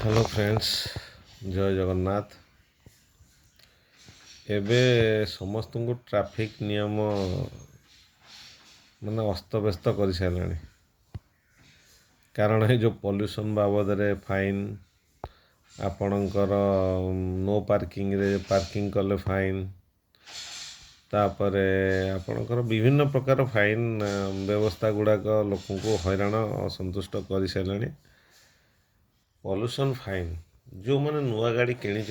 Hello friends, जय जगन्नाथ। एबे समस्त को ट्रैफिक नियम माने अस्तव्यस्त कर सारे। कारण ये जो पॉल्यूशन बाबद रे फाइन, आपणकर नो पार्किंग रे पार्किंग कले फाइन, तापरे आपणकर विभिन्न प्रकार फाइन व्यवस्था गुड़ाक लोक को हैरान असंतुष्ट कर सारे। पॉल्यूशन फाइन जो मैंने नुआ गाड़ी किणी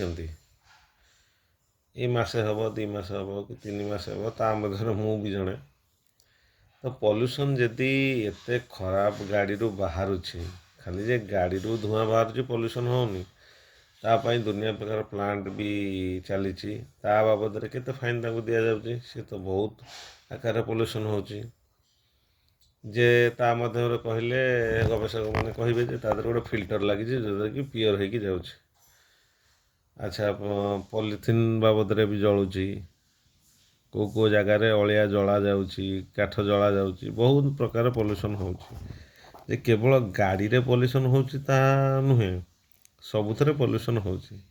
ये मासे हम 2 मास हम कि 3 मास हम ता मध्य मु भी जड़े। तो पॉल्यूशन जदि एते खराब गाड़ी बाहर खाली जे गाड़ी धुआं बाहर पॉल्यूशन होनी तापाई दुनिया प्रकार प्लांट भी चली ता बाबद केते फाइन दि जाऊँगी। सी तो बहुत आकार पॉल्यूशन होची जे ता मध्य कहले गवेषक मैंने कहे गोटे फिल्टर लगी जोटा कि पियर होगी जाऊँगी। अच्छा, पॉलिथिन बाबद भी जलुची, को जगार अलिया जला जाउची, काठ जला जाउची, बहुत प्रकार पॉल्यूशन होची। केवल गाड़ी रे पॉल्यूशन होची ता नुहे, सबुथरे पॉल्यूशन होची।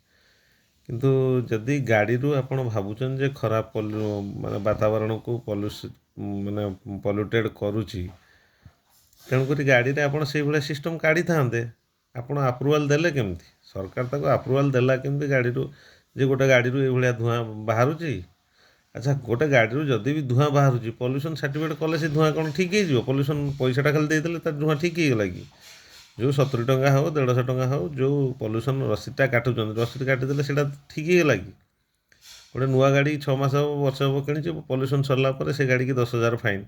किंतु जदि गाड़ी आपण भावुचन जे खराब माने वातावरण को माने पॉल्यूटेड करूची, तेणुक गाड़ी रे आपण से भाया सिस्टम काढ़ी थांते। आपण अप्रूवाल देले केमती, सरकार ताको अप्रूवाल देला केमती गाड़ी जे गोटे गाड़ी ये धुआं बाहर। अच्छा, गोटे गाड़ी जदि भी धुआं बाहर पॉल्यूशन सर्टिफिकेट कले से धुआं कौन ठीक हो? पॉल्यूशन पैसाटा खाली देदेले तर धुआं ठीक होगा कि? जो 70 टंका हो 150 टंका हो जो पॉल्यूशन रसीदटा काटुचन, रसीद काटिदेले से ठीक होगा कि? गोटे नुआ गाड़ी 6 मास हम वर्ष हम कि पॉल्यूशन सरला पर से गाड़ी की 10,000 फाइन।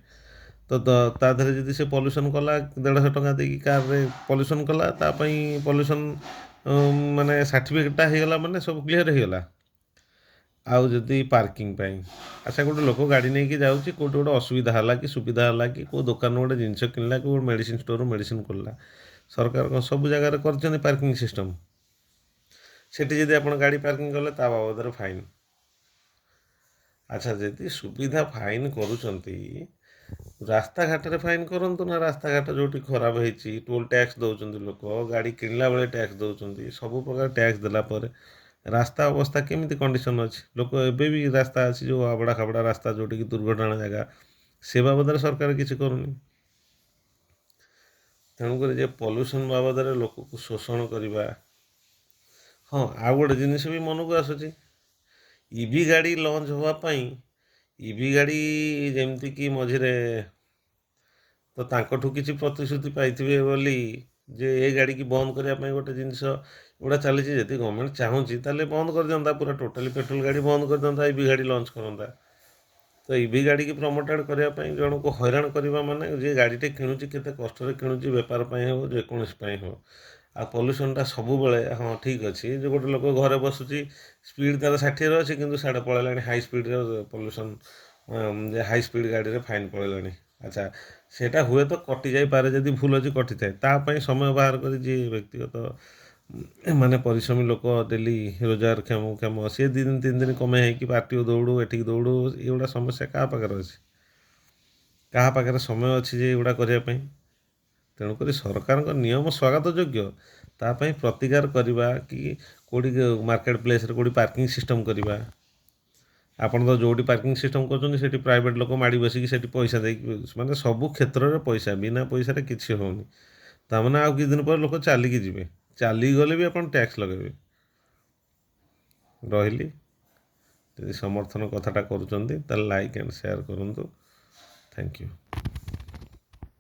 तो ता देहरे जदि से पॉल्यूशन कला 150 टंका देकी कार रे पॉल्यूशन कला पॉल्यूशन माने सर्टिफिकेटटा होगला माने सब क्लीयर होगला। आउ जदि पार्किंग पाई, अच्छा गोटे लोक गाड़ी नहीं कि जाऊँगी कौट गोटे असुविधा है कि सुविधा है कि कौ दुकान गोटे जिनस किणला कि मेडिसिन स्टोर मेडिसिन खोलला, सरकार सब जगह कर पार्किंग सिस्टम। सेठी जदि आप गाड़ी पार्किंग कले ता बाबद फाइन। अच्छा, जदि सुविधा फाइन करुचंती रास्ता घाट रे फाइन करंतु ना। रास्ता घाट जो खराब होती टोल टैक्स दौरान लोक गाड़ी किणला बेले टैक्स दौरान सब प्रकार टैक्स देला पर रास्ता अवस्था केमिति कंडीशन अच्छी। लोक एबे भी रास्ता अच्छी जो आबड़ा खाबड़ा रास्ता जोटि कि दुर्घटना जगह से बाबद सरकार किसी करूनी। तेणुक जे पॉल्यूशन बाबद लोक को शोषण करवा। हाँ, आउ गोटे जिनिस भी मन को आसूची, ईवी गाड़ी लॉन्च होगापाई ईवी गाड़ी जमती कि मझिरे तो तांकठू किसी प्रतिश्रुति पाइथिबे बोली जे ये गाड़ी की बंद करने गोटे जिनस गुड़ा चली जी गवर्नमेंट चाहूँगी ताले बंद कर दिंता पूरा टोटाली पेट्रोल गाड़ी बंद कर दिंता ईवी गाड़ी लॉन्च करता। तो ईवी गाड़ी की प्रमोटेड करने जन को हैरान करवा माने जे गाड़ीटे किणुची केते कष्ट किणुची बेपार हो जेकोसी हो आ पॉल्यूशनटा सब बेले। हाँ ठीक अच्छे जो गोटे लोक घरे बसुची स्पीड तार 60 अच्छी कि साढ़े पलैला high speed pollution high speed गाड़ी में फाइन पलैला। अच्छा, सेटा हुए तो कटि जापे जदि भूल अच्छी कटि थाए तापाई समय बाहर कर व्यक्तिगत माने परिश्रमी लोक डेली रोजगार क्षम सी 2 दिन 3 दिन कमे कि पार्टी दौड़ू एठिक दौड़ू एगुड़ा समस्या क्या पाखे अच्छे? क्या पाखे समय अच्छी जे एगुड़ा करने? तेणुक सरकार नियम स्वागत योग्य तापाई प्रतिकार करवा कि कौटी मार्केट प्लेस कौटी पार्किंग सिस्टम करवा। आपन तो जोटी पार्किंग सिस्टम कर प्राइवेट लोक माड़ी बसिक से पैसा दे माने सबू क्षेत्र में पैसा बिना पैसा किसी होनी। ताने आउ कि दिन पर लोक चलिकी जी चली गले भी आप टैक्स लगे। रही यदि समर्थन कथाटा करुँच लाइक एंड शेयर करूँ। Thank you.